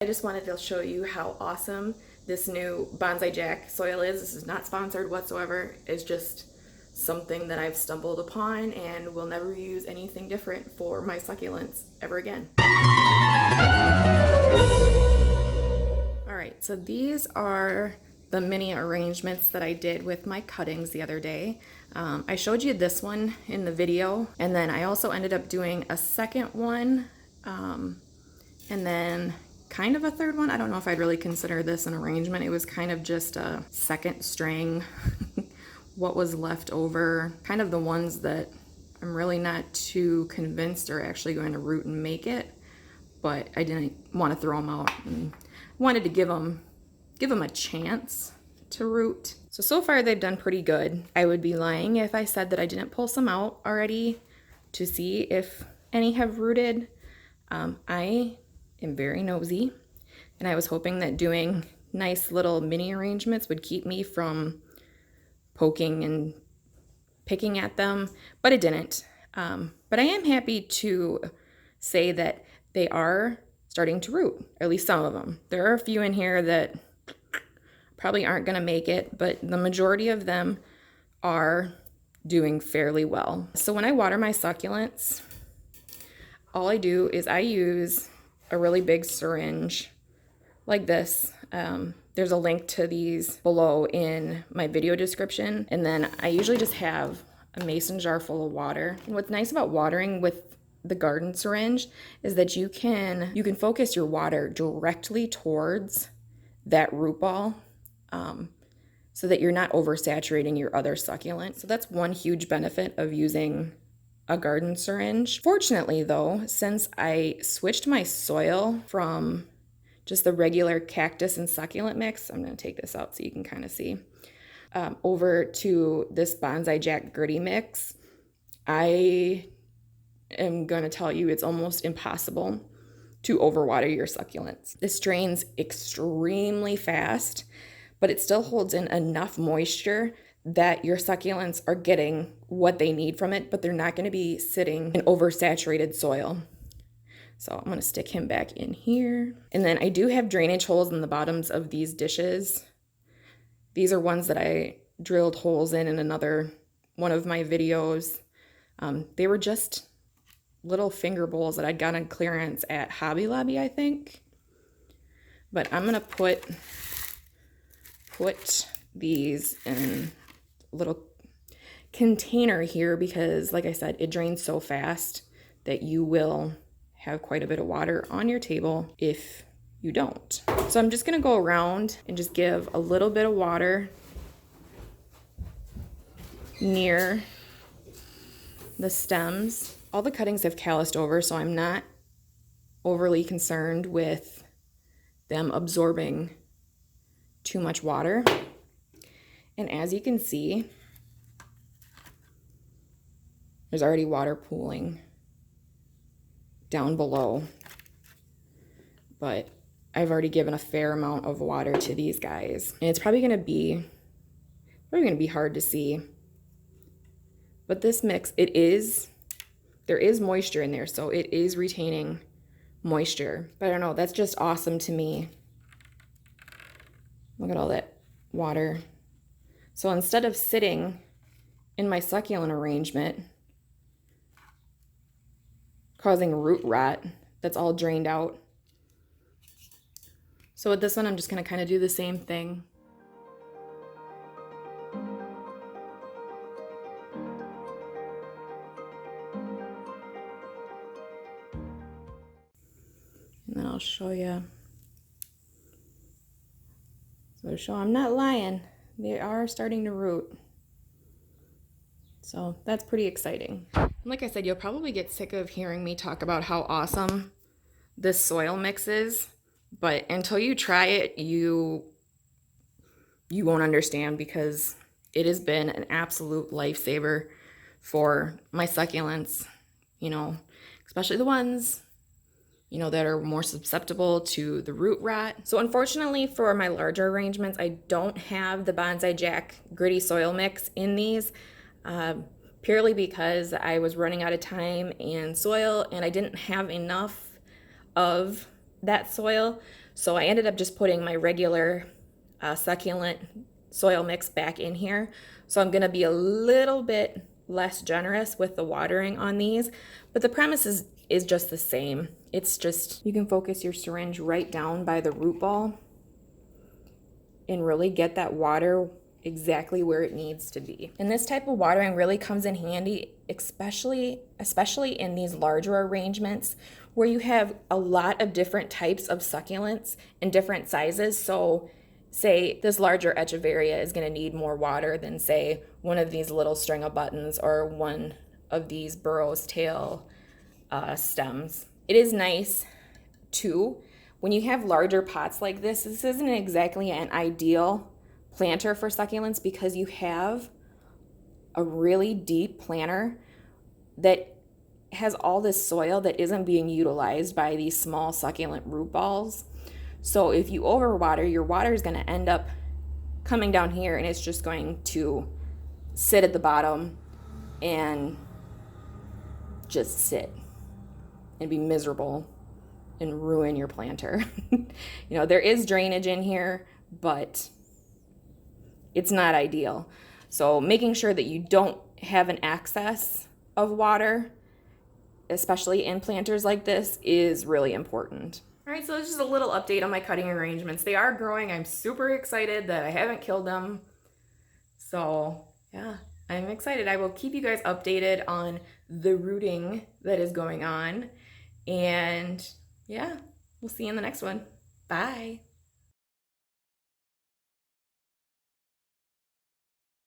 I just wanted to show you how awesome this new Bonsai Jack soil is. This is not sponsored whatsoever. It's just something that I've stumbled upon and will never use anything different for my succulents ever again. All right, so these are the mini arrangements that I did with my cuttings the other day. I showed you this one in the video, and then I also ended up doing a second one, and then kind of a third one. I don't know if I'd really consider this an arrangement. It was kind of just a second string, what was left over, kind of the ones that I'm really not too convinced are actually going to root and make it, but I didn't want to throw them out and wanted to give them a chance to root. So far they've done pretty good. I would be lying if I said that I didn't pull some out already to see if any have rooted. I am very nosy, and I was hoping that doing nice little mini arrangements would keep me from poking and picking at them, but it didn't. But I am happy to say that they are starting to root, at least some of them. There are a few in here that probably aren't going to make it, but the majority of them are doing fairly well. So when I water my succulents, all I do is I use a really big syringe like this. There's a link to these below in my video description. And then I usually just have a mason jar full of water. And what's nice about watering with the garden syringe is that you can focus your water directly towards that root ball, so that you're not oversaturating your other succulent. So that's one huge benefit of using a garden syringe. Fortunately though, since I switched my soil from just the regular cactus and succulent mix, I'm going to take this out so you can kind of see, over to this Bonsai Jack gritty mix, I am going to tell you it's almost impossible to overwater your succulents. This drains extremely fast, but it still holds in enough moisture that your succulents are getting what they need from it, but they're not going to be sitting in oversaturated soil. So I'm going to stick him back in here. And then I do have drainage holes in the bottoms of these dishes. These are ones that I drilled holes in another one of my videos. They were just little finger bowls that I'd got on clearance at Hobby Lobby, I think. But I'm going to put these in a little container here because, like I said, it drains so fast that you will have quite a bit of water on your table if you don't. So I'm just going to go around and just give a little bit of water near the stems. All the cuttings have calloused over, so I'm not overly concerned with them absorbing too much water. And as you can see, there's already water pooling down below, but I've already given a fair amount of water to these guys, and it's probably going to be hard to see, but this mix, there is moisture in there, so it is retaining moisture. But I don't know, that's just awesome to me. Look at all that water. So instead of sitting in my succulent arrangement, causing root rot that's all drained out. So with this one, I'm just going to kind of do the same thing. And then I'll show you. So to show I'm not lying, they are starting to root. So that's pretty exciting. And like I said, you'll probably get sick of hearing me talk about how awesome this soil mix is, but until you try it, you won't understand, because it has been an absolute lifesaver for my succulents, especially the ones that are more susceptible to the root rot. So unfortunately for my larger arrangements, I don't have the Bonsai Jack gritty soil mix in these, purely because I was running out of time and soil, and I didn't have enough of that soil. So I ended up just putting my regular succulent soil mix back in here. So I'm gonna be a little bit less generous with the watering on these, but the premise is just the same. It's just, you can focus your syringe right down by the root ball and really get that water exactly where it needs to be. And this type of watering really comes in handy, especially in these larger arrangements where you have a lot of different types of succulents in different sizes. So say this larger echeveria is going to need more water than say one of these little string of buttons or one of these burro's tail stems. It is nice too, when you have larger pots like this isn't exactly an ideal planter for succulents because you have a really deep planter that has all this soil that isn't being utilized by these small succulent root balls. So if you overwater, your water is going to end up coming down here and it's just going to sit at the bottom and just sit and be miserable and ruin your planter. You know, there is drainage in here, but it's not ideal. So making sure that you don't have an excess of water, especially in planters like this, is really important. All right, so this is a little update on my cutting arrangements. They are growing. I'm super excited that I haven't killed them. So yeah, I'm excited. I will keep you guys updated on the rooting that is going on. And yeah, we'll see you in the next one. Bye.